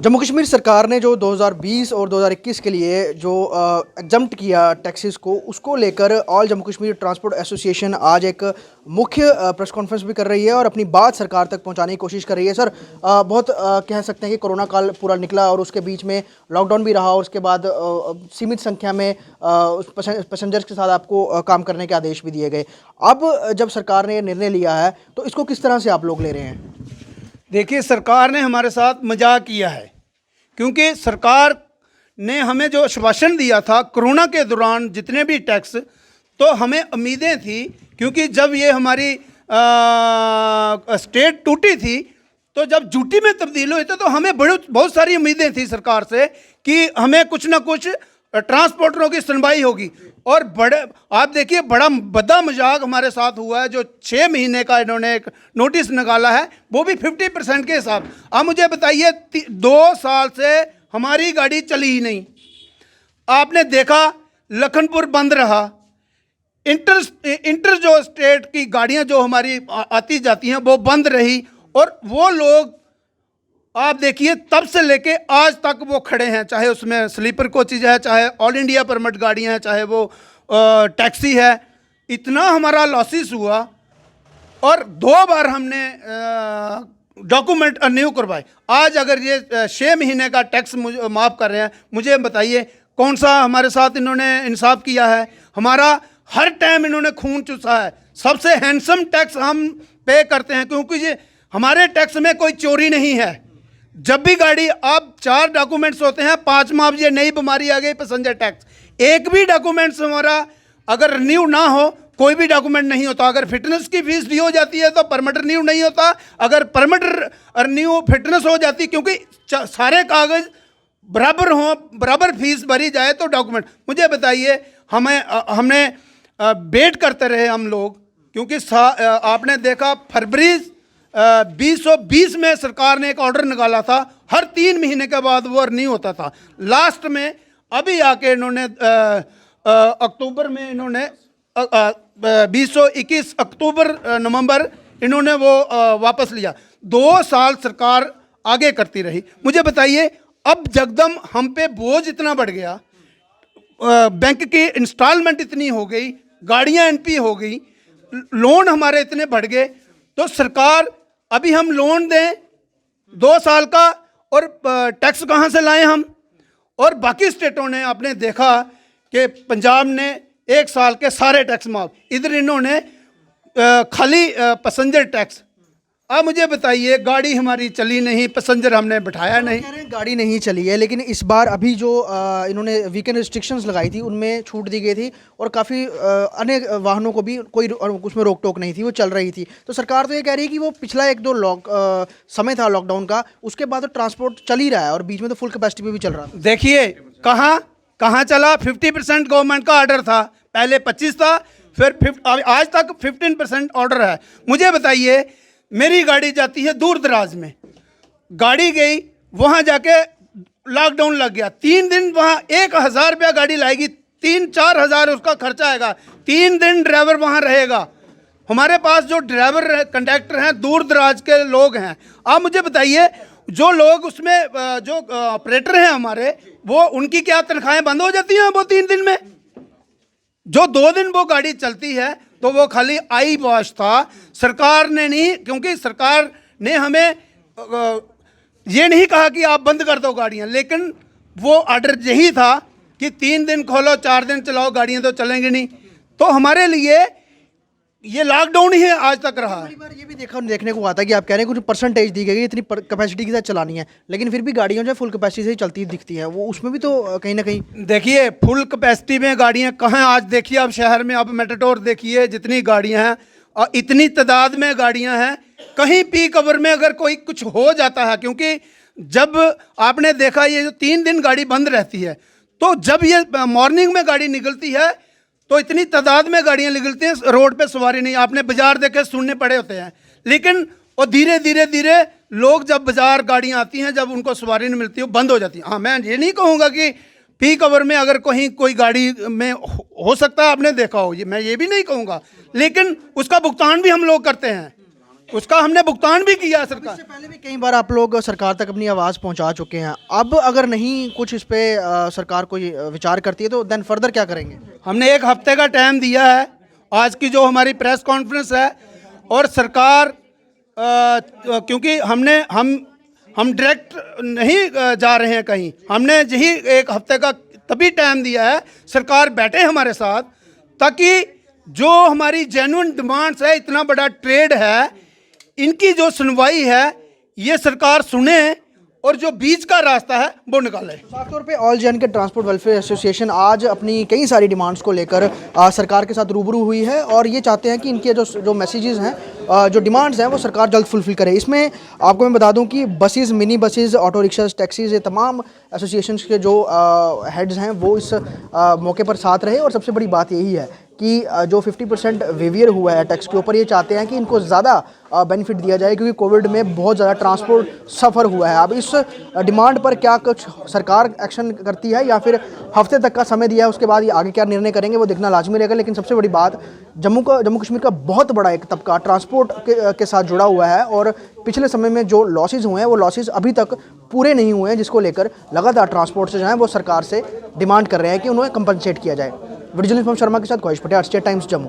जम्मू कश्मीर सरकार ने जो 2020 और 2021 के लिए जो एग्जम्प्ट किया टैक्सेस को, उसको लेकर all Jammu Kashmir transport association आज एक मुख्य प्रेस कॉन्फ्रेंस भी कर रही है और अपनी बात सरकार तक पहुंचाने की कोशिश कर रही है। सर, बहुत कह सकते हैं कि कोरोना काल पूरा निकला और उसके बीच में लॉकडाउन भी रहा और उसके बाद सीमित संख्या में पैसेंजर्स के साथ आपको काम करने के आदेश भी दिए गए। अब जब सरकार ने ये निर्णय लिया है तो इसको किस तरह से आप लोग ले रहे हैं? देखिए, सरकार ने हमारे साथ मजाक किया है, क्योंकि सरकार ने हमें जो आश्वासन दिया था कोरोना के दौरान जितने भी टैक्स, तो हमें उम्मीदें थी, क्योंकि जब ये हमारी स्टेट टूटी थी तो जब यूटी में तब्दील हुए थे तो हमें बहुत सारी उम्मीदें थी सरकार से कि हमें कुछ ना कुछ ट्रांसपोर्टरों की सुनवाई होगी। और आप देखिए, बड़ा बड़ा मजाक हमारे साथ हुआ है। जो 6 महीने का इन्होंने एक नोटिस निकाला है, वो भी 50% के हिसाब। आप मुझे बताइए, 2 साल से हमारी गाड़ी चली ही नहीं। आपने देखा लखनपुर बंद रहा, इंटर जो स्टेट की गाड़ियां जो हमारी आती जाती हैं वो बंद रही, और वो लोग आप देखिए तब से लेके आज तक वो खड़े हैं, चाहे उसमें स्लीपर कोचेज है, चाहे ऑल इंडिया परमिट गाड़ियां हैं, चाहे वो टैक्सी है। इतना हमारा लॉसेस हुआ और 2 बार हमने डॉक्यूमेंट रिन्यू करवाए। आज अगर ये 6 महीने का टैक्स माफ़ कर रहे हैं, मुझे बताइए कौन सा हमारे साथ इन्होंने इंसाफ किया है? हमारा हर टाइम इन्होंने खून चूसा है। सबसे हैंडसम टैक्स हम पे करते हैं, क्योंकि ये हमारे टैक्स में कोई चोरी नहीं है। जब भी गाड़ी, आप 4 डॉक्यूमेंट्स होते हैं, 5वां अब ये नई बीमारी आ गई पैसेंजर टैक्स, एक भी डॉक्यूमेंट्स हमारा अगर रिन्यू ना हो, कोई भी डॉक्यूमेंट नहीं होता। अगर फिटनेस की फीस दी हो जाती है तो परमिट रिन्यू नहीं होता, अगर परमिट रिन्यू फिटनेस हो जाती, क्योंकि सारे कागज बराबर हों, बराबर फीस भरी जाए तो डॉक्यूमेंट। मुझे बताइए, हमने वेट करते रहे हम लोग, क्योंकि आपने देखा फरवरी 2020 में सरकार ने एक ऑर्डर निकाला था, हर 3 महीने के बाद वो नहीं होता था। लास्ट में अभी आके इन्होंने अक्टूबर में इन्होंने 2021 अक्टूबर नवंबर इन्होंने वो वापस लिया। 2 साल सरकार आगे करती रही। मुझे बताइए, अब जगदम हम पे बोझ इतना बढ़ गया, बैंक की इंस्टॉलमेंट इतनी हो गई, गाड़ियां एनपी हो गई, लोन हमारे इतने बढ़ गए, तो सरकार अभी हम लोन दें 2 साल का, और टैक्स कहाँ से लाएं हम? और बाकी स्टेटों ने आपने देखा कि पंजाब ने 1 साल के सारे टैक्स माफ, इधर इन्होंने खाली पैसेंजर टैक्स। अब मुझे बताइए, गाड़ी हमारी चली नहीं, पैसेंजर हमने बिठाया नहीं। कह रहे हैं गाड़ी नहीं चली है, लेकिन इस बार अभी जो इन्होंने वीकेंड रिस्ट्रिक्शंस लगाई थी उनमें छूट दी गई थी और काफ़ी अन्य वाहनों को भी कोई उसमें रोक टोक नहीं थी, वो चल रही थी। तो सरकार तो ये कह रही है कि वो पिछला 1-2 समय था लॉकडाउन का, उसके बाद तो ट्रांसपोर्ट चल ही रहा है और बीच में तो फुल कैपेसिटी पे भी चल रहा था। देखिए कहाँ चला। 50% गवर्नमेंट का ऑर्डर था, पहले 25 था, फिर आज तक 15% ऑर्डर है। मुझे बताइए, मेरी गाड़ी जाती है दूर दराज में, गाड़ी गई वहाँ जाके लॉकडाउन लग गया, 3 दिन वहाँ 1000 रुपया गाड़ी लाएगी, 3-4 हज़ार उसका खर्चा आएगा, 3 दिन ड्राइवर वहाँ रहेगा। हमारे पास जो ड्राइवर कंडक्टर हैं दूर दराज के लोग हैं। आप मुझे बताइए, जो लोग उसमें जो ऑपरेटर हैं हमारे, वो उनकी क्या तनख्वाहें बंद हो जाती हैं वो 3 दिन में? जो 2 दिन वो गाड़ी चलती है तो वो खाली आई वॉश था। सरकार ने नहीं, क्योंकि सरकार ने हमें ये नहीं कहा कि आप बंद कर दो गाड़ियां, लेकिन वो ऑर्डर यही था कि 3 दिन खोलो, 4 दिन चलाओ, गाड़ियां तो चलेंगी नहीं। तो हमारे लिए ये लॉकडाउन ही आज तक रहा है। बार ये भी देखने को आता है कि आप कह रहे हैं कुछ परसेंटेज दी गई, इतनी कैपेसिटी के साथ चलानी है, लेकिन फिर भी गाड़ियां जो फुल कैपेसिटी से ही चलती दिखती हैं, वो उसमें भी तो कहीं ना कहीं। देखिए, फुल कैपेसिटी में गाड़ियां कहाँ, आज देखिए आप शहर में, आप मेटाडोर देखिए, जितनी गाड़ियां हैं और इतनी तादाद में गाड़ियां हैं, कहीं पीक आवर में अगर कोई कुछ हो जाता है, क्योंकि जब आपने देखा ये जो 3 दिन गाड़ी बंद रहती है, तो जब ये मॉर्निंग में गाड़ी निकलती है तो इतनी तादाद में गाड़ियां निकलती हैं, रोड पे सवारी नहीं। आपने बाजार देखे, सुनने पड़े होते हैं, लेकिन और धीरे धीरे लोग, जब बाजार गाड़ियां आती हैं, जब उनको सवारी नहीं मिलती, वो बंद हो जाती है। हाँ, मैं ये नहीं कहूँगा कि पीक आवर में अगर कहीं कोई गाड़ी में हो सकता है आपने देखा हो, ये मैं ये भी नहीं कहूँगा, लेकिन उसका भुगतान भी हम लोग करते हैं। उसका हमने भुगतान भी किया सरकार। इससे पहले भी कई बार आप लोग सरकार तक अपनी आवाज़ पहुंचा चुके हैं, अब अगर नहीं कुछ इस पे सरकार कोई विचार करती है तो देन फर्दर क्या करेंगे? हमने एक हफ्ते का टाइम दिया है, आज की जो हमारी प्रेस कॉन्फ्रेंस है, और सरकार क्योंकि हम डायरेक्ट नहीं जा रहे हैं कहीं, हमने यही एक हफ्ते का तभी टाइम दिया है, सरकार बैठे हमारे साथ, ताकि जो हमारी जेन्युइन डिमांड्स है, इतना बड़ा ट्रेड है, इनकी जो सुनवाई है ये सरकार सुने और जो बीच का रास्ता है वो निकाले। साफ तौर पे ऑल जे के ट्रांसपोर्ट वेलफेयर एसोसिएशन आज अपनी कई सारी डिमांड्स को लेकर सरकार के साथ रूबरू हुई है और ये चाहते हैं कि इनके जो मैसेजेस हैं, जो डिमांड्स हैं, वो सरकार जल्द फुलफिल करे। इसमें आपको मैं बता दूं कि buses, mini buses, auto rickshaws, taxis, ये तमाम एसोसिएशंस के जो हेड्स हैं वो इस मौके पर साथ रहे। और सबसे बड़ी बात यही है कि जो 50% वेवियर हुआ है टैक्स के ऊपर, ये चाहते हैं कि इनको ज़्यादा बेनिफिट दिया जाए, क्योंकि कोविड में बहुत ज़्यादा ट्रांसपोर्ट सफ़र हुआ है। अब इस डिमांड पर क्या कुछ सरकार एक्शन करती है या फिर हफ्ते तक का समय दिया है, उसके बाद ये आगे क्या निर्णय करेंगे वो देखना लाजमी रहेगा। लेकिन सबसे बड़ी बात, जम्मू कश्मीर का बहुत बड़ा एक तबका ट्रांसपोर्ट के साथ जुड़ा हुआ है और पिछले समय में जो लॉसेज हुए हैं वो लॉसेज अभी तक पूरे नहीं हुए हैं, जिसको लेकर लगातार ट्रांसपोर्ट से जो है वो सरकार से डिमांड कर रहे हैं कि उन्हें कंपनसेट किया जाए। वीडियो जर्नलिस्ट शर्मा के साथ ख्वाहिश पटेल, स्टेट टाइम्स जम्मू।